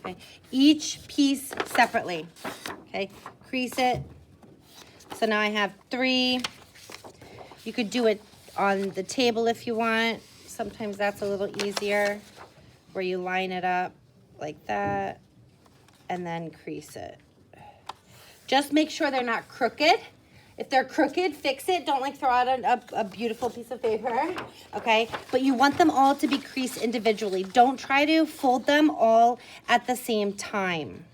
Okay, each piece separately. Okay, crease it. So now I have 3. You could do it on the table if you want. Sometimes that's a little easier, where you line it up like that and then crease it. Just make sure they're not crooked. If they're crooked, fix it. Don't like throw out a beautiful piece of paper, okay? But you want them all to be creased individually. Don't try to fold them all at the same time,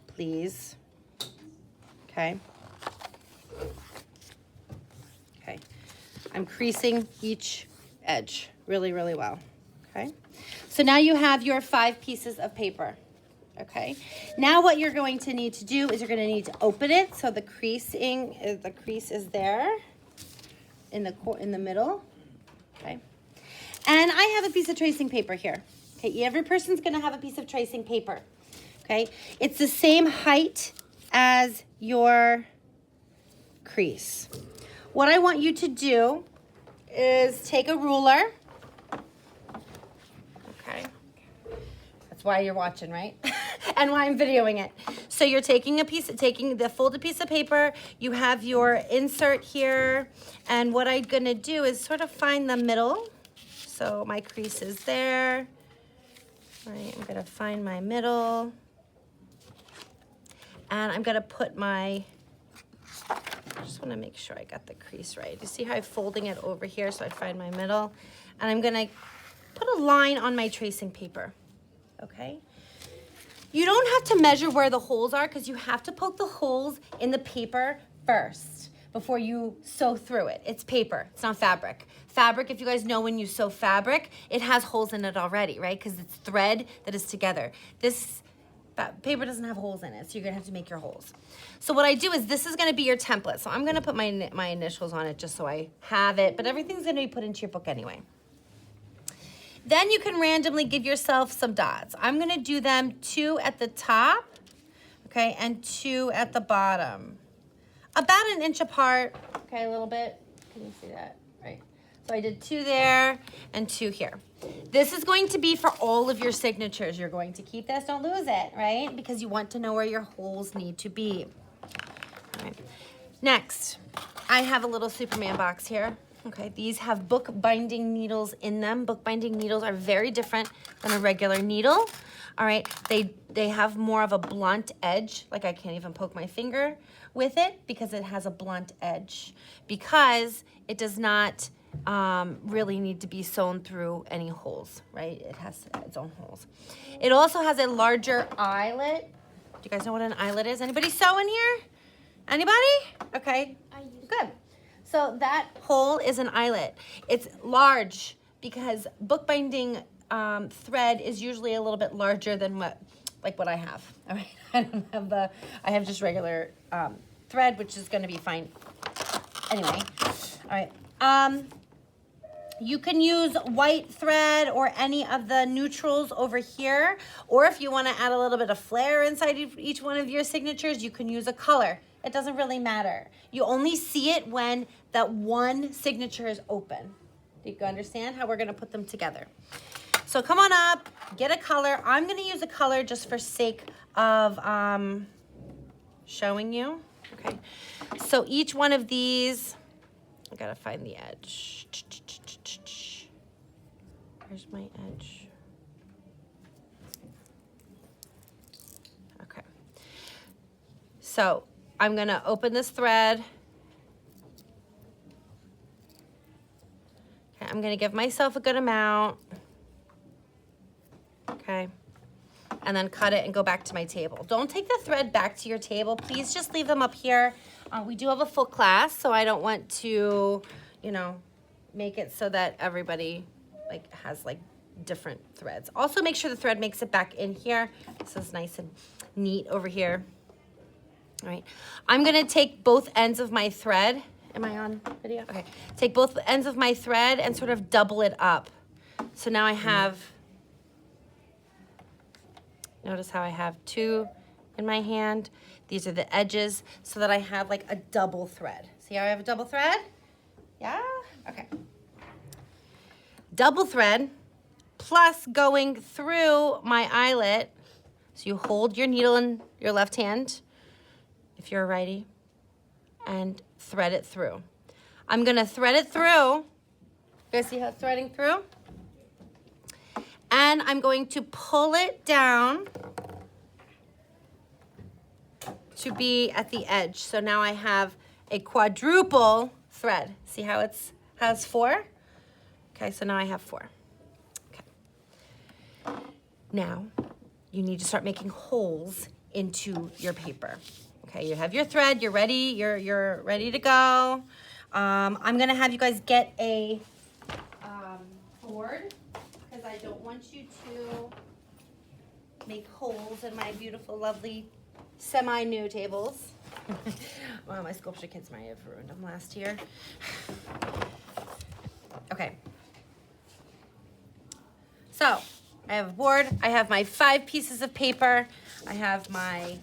please. Okay. Okay. I'm creasing each edge really, really well, okay? So now you have your 5 pieces of paper. Okay, now what you're going to need to do is you're going to need to open it so the crease is there in the middle. Okay, and I have a piece of tracing paper here. Okay, every person's going to have a piece of tracing paper. Okay, it's the same height as your crease. What I want you to do is take a ruler. Okay, that's why you're watching, right? And why I'm videoing it. So you're taking the folded piece of paper, you have your insert here, and what I'm gonna do is sort of find the middle. So my crease is there. All right, I'm gonna find my middle. And I'm gonna put I just wanna make sure I got the crease right. You see how I'm folding it over here so I find my middle? And I'm gonna put a line on my tracing paper, okay? You don't have to measure where the holes are because you have to poke the holes in the paper first before you sew through it. It's paper, it's not fabric. Fabric, if you guys know when you sew fabric, it has holes in it already, right? Because it's thread that is together. This paper doesn't have holes in it, so you're gonna have to make your holes. So what I do is this is gonna be your template. So I'm gonna put my initials on it just so I have it, but everything's gonna be put into your book anyway. Then you can randomly give yourself some dots. I'm gonna do them 2 at the top, okay, and 2 at the bottom. About 1 inch apart, okay, a little bit. Can you see that? Right. So I did 2 there and 2 here. This is going to be for all of your signatures. You're going to keep this, don't lose it, right? Because you want to know where your holes need to be. All right. Next, I have a little Superman box here. Okay, these have bookbinding needles in them. Bookbinding needles are very different than a regular needle. All right, they have more of a blunt edge. Like I can't even poke my finger with it because it has a blunt edge. Because it does not really need to be sewn through any holes, right? It has its own holes. It also has a larger eyelet. Do you guys know what an eyelet is? Anybody sew in here? Anybody? Okay, good. So that hole is an eyelet. It's large because bookbinding thread is usually a little bit larger than what I have. All right, I have just regular thread, which is gonna be fine. Anyway, all right. You can use white thread or any of the neutrals over here, or if you wanna add a little bit of flair inside each one of your signatures, you can use a color. It doesn't really matter. You only see it when that one signature is open. Do you understand how we're gonna put them together? So come on up, get a color. I'm gonna use a color just for sake of showing you, okay? So each one of these, I gotta find the edge. Where's my edge? Okay. So I'm gonna open this thread. Okay, I'm gonna give myself a good amount. Okay, and then cut it and go back to my table. Don't take the thread back to your table. Please just leave them up here. We do have a full class, so I don't want to, you know, make it so that everybody has different threads. Also make sure the thread makes it back in here. This is nice and neat over here. All right, I'm gonna take both ends of my thread. Am I on video? Okay, take both ends of my thread and sort of double it up. So now I have, notice how I have 2 in my hand. These are the edges so that I have like a double thread. See how I have a double thread? Yeah, okay. Double thread plus going through my eyelet So you hold your needle in your left hand, if you're a righty, and thread it through. I'm gonna thread it through. You guys see how it's threading through? And I'm going to pull it down to be at the edge. So now I have a quadruple thread. See how it has 4? Okay, so now I have 4. Okay. Now you need to start making holes into your paper. Okay, you have your thread, you're ready, you're ready to go. I'm gonna have you guys get a board because I don't want you to make holes in my beautiful, lovely, semi-new tables. Wow, my sculpture kits might have ruined them last year. Okay. So, I have a board, I have my 5 pieces of paper, I have my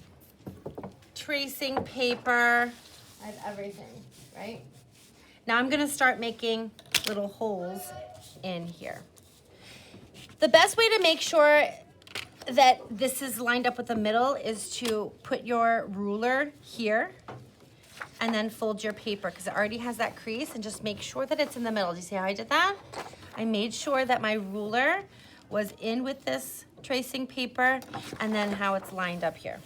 tracing paper, I have everything, right? Now I'm gonna start making little holes in here. The best way to make sure that this is lined up with the middle is to put your ruler here and then fold your paper because it already has that crease, and just make sure that it's in the middle. Do you see how I did that? I made sure that my ruler was in with this tracing paper and then how it's lined up here.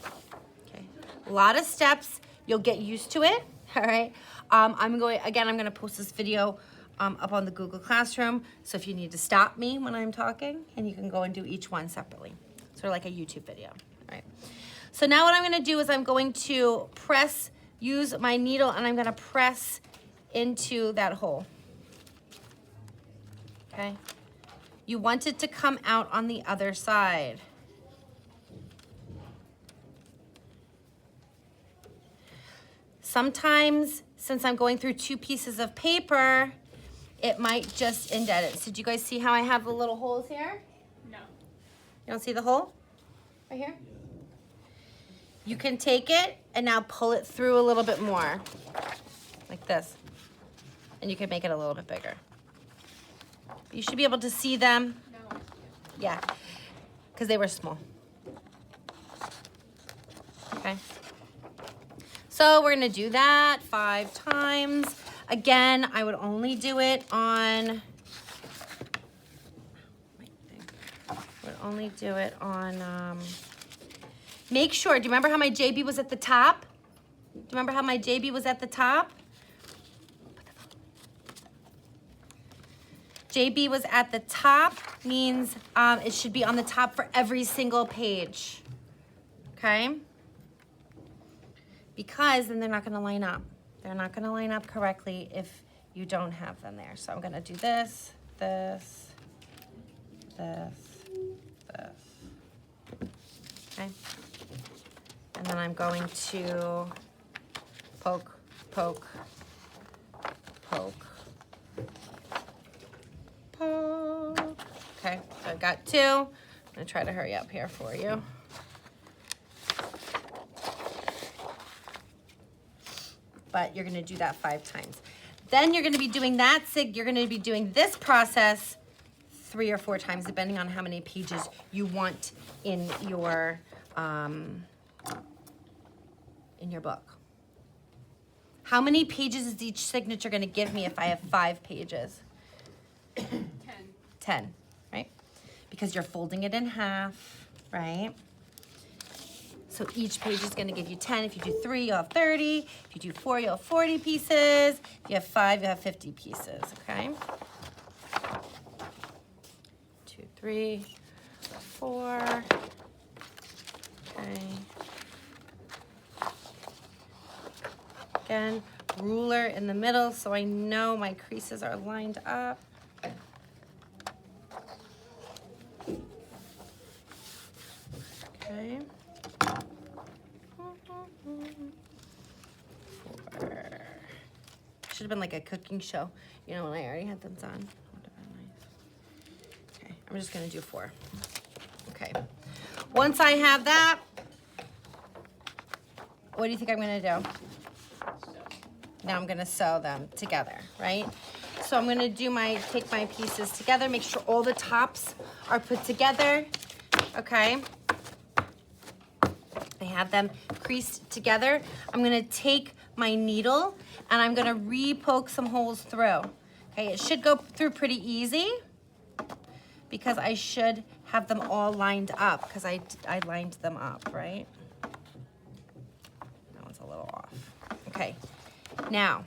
Okay, a lot of steps. You'll get used to it, all right? I'm gonna post this video up on the Google Classroom, so if you need to stop me when I'm talking, and you can go and do each one separately. Sort of like a YouTube video, all right? So now what I'm gonna do is I'm going to use my needle, and I'm gonna press into that hole, okay? You want it to come out on the other side. Sometimes, since I'm going through 2 pieces of paper, it might just indent it. So do you guys see how I have the little holes here? No. You don't see the hole? Right here? You can take it and now pull it through a little bit more, like this. And you can make it a little bit bigger. You should be able to see them. No. Yeah, because they were small. Okay. So we're gonna do that 5 times. Again, I would only do it on, make sure, do you remember how my JB was at the top? Do you remember how my JB was at the top? JB was at the top means it should be on the top for every single page, okay? Because then they're not gonna line up. They're not gonna line up correctly if you don't have them there. So I'm gonna do this, this, this, this, okay? And then I'm going to poke, poke, poke, poke. Okay, so I've got 2. I'm gonna try to hurry up here for you. But you're gonna do that 5 times. Then you're gonna be doing you're gonna be doing this process 3 or 4 times, depending on how many pages you want in your book. How many pages is each signature gonna give me if I have 5 pages? 10. 10, right? Because you're folding it in half, right? So each page is gonna give you 10. If you do 3, you'll have 30. If you do 4, you'll have 40 pieces. If you have 5, you'll have 50 pieces, okay? 2, 3, 4, okay. Again, ruler in the middle so I know my creases are lined up. Okay. 4. Should have been like a cooking show, you know, when I already had them done. Would have been nice. Okay, I'm just gonna do 4. Okay. Once I have that, what do you think I'm gonna do? Now I'm gonna sew them together, right? So I'm gonna take my pieces together, make sure all the tops are put together, okay? have them creased together, I'm gonna take my needle and I'm gonna re-poke some holes through. Okay, it should go through pretty easy because I should have them all lined up because I lined them up, right? That one's a little off. Okay, now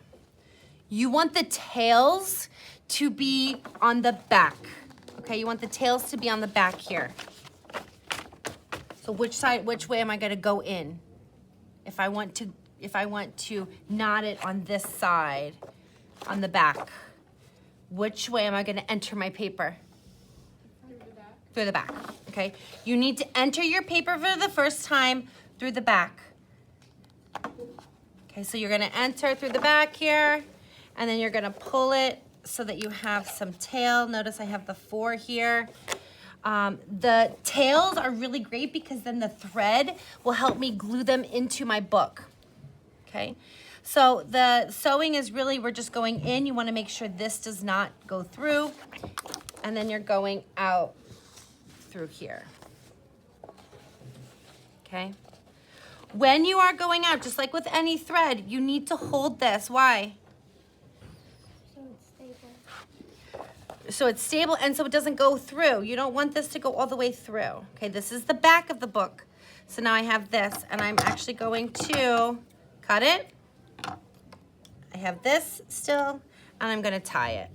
you want the tails to be on the back. Okay, you want the tails to be on the back here. So which way am I gonna go in? If I want to knot it on this side, on the back, which way am I gonna enter my paper? Through the back, okay? You need to enter your paper for the first time through the back. Okay, so you're gonna enter through the back here, and then you're gonna pull it so that you have some tail. Notice I have the 4 here. The tails are really great because then the thread will help me glue them into my book, okay? So the sewing is really, we're just going in. You wanna make sure this does not go through, and then you're going out through here, okay? When you are going out, just like with any thread, you need to hold this. Why? So it's stable and so it doesn't go through. You don't want this to go all the way through. Okay, this is the back of the book. So now I have this and I'm actually going to cut it. I have this still and I'm gonna tie it.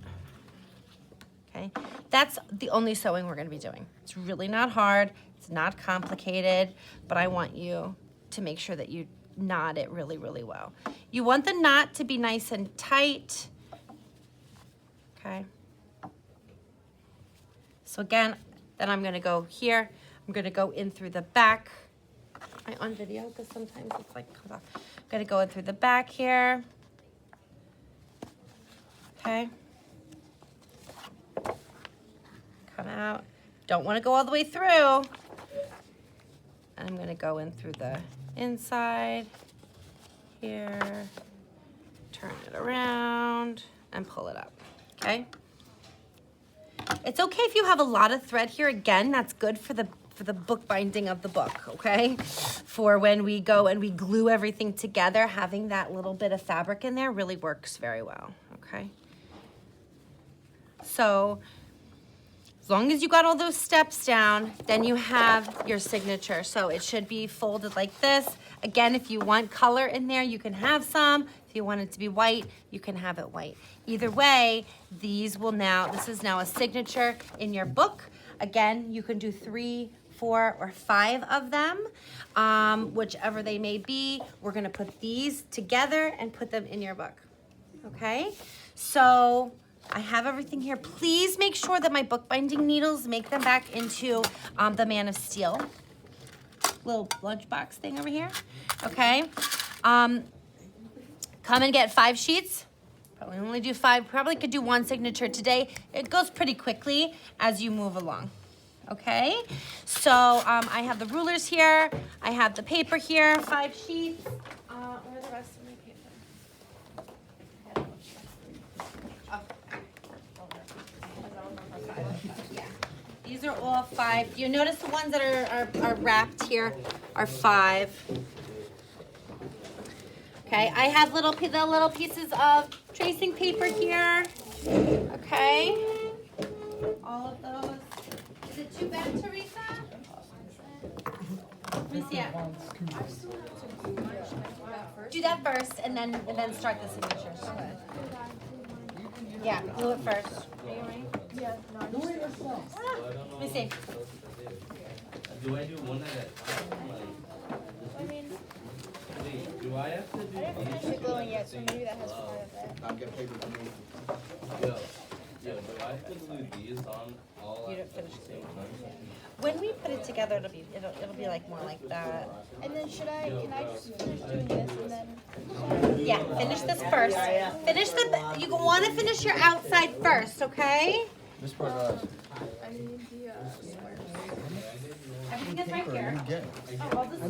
Okay, that's the only sewing we're gonna be doing. It's really not hard, it's not complicated, but I want you to make sure that you knot it really, really well. You want the knot to be nice and tight, okay? So again, then I'm gonna go here. I'm gonna go in through the back. Am I on video? Because sometimes it's like comes off. I'm gonna go in through the back here. Okay. Come out. Don't wanna go all the way through. And I'm gonna go in through the inside here. Turn it around and pull it up, okay? It's okay if you have a lot of thread here. Again, that's good for the bookbinding of the book, okay? For when we go and we glue everything together, having that little bit of fabric in there really works very well, okay? So as long as you got all those steps down, then you have your signature. So it should be folded like this. Again, if you want color in there, you can have some. If you want it to be white, you can have it white. Either way, this is now a signature in your book. Again, you can do 3, 4, or 5 of them, whichever they may be. We're gonna put these together and put them in your book, okay? So I have everything here. Please make sure that my bookbinding needles make them back into the Man of Steel little lunchbox thing over here, okay? Come and get 5 sheets. Probably only do 5, probably could do 1 signature today. It goes pretty quickly as you move along, okay? So I have the rulers here. I have the paper here, 5 sheets. Where are the rest of my paper? Yeah. These are all 5. You notice the ones that are wrapped here are 5. Okay, I have the little pieces of tracing paper here. Okay, all of those. Is it too big, Teresa? Let me see it. Do that first, and then start the signatures. Yeah, glue it first. Are you ready? Yeah. Let me see. Do I do one at a time? I mean, Do I have to do I didn't finish the gluing yet, so maybe that has part of it. I'll get paper from me. Yo, do I have to glue these on all You at didn't finish the same time? When we put it together, it'll be like more like that. And then can I just finish doing this and then? Yeah, finish this first. Finish you want to finish your outside first, okay? This part, I need the squares. Everything is right here. get. Oh, all this is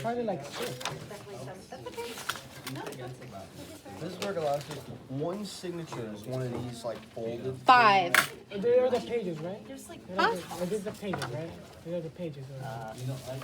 Probably like 6. Definitely some. That's okay. This is where it allows just one signature is one of these like folded. 5. There are the pages, right? There's like, These are the pages, right? These are the pages. Right?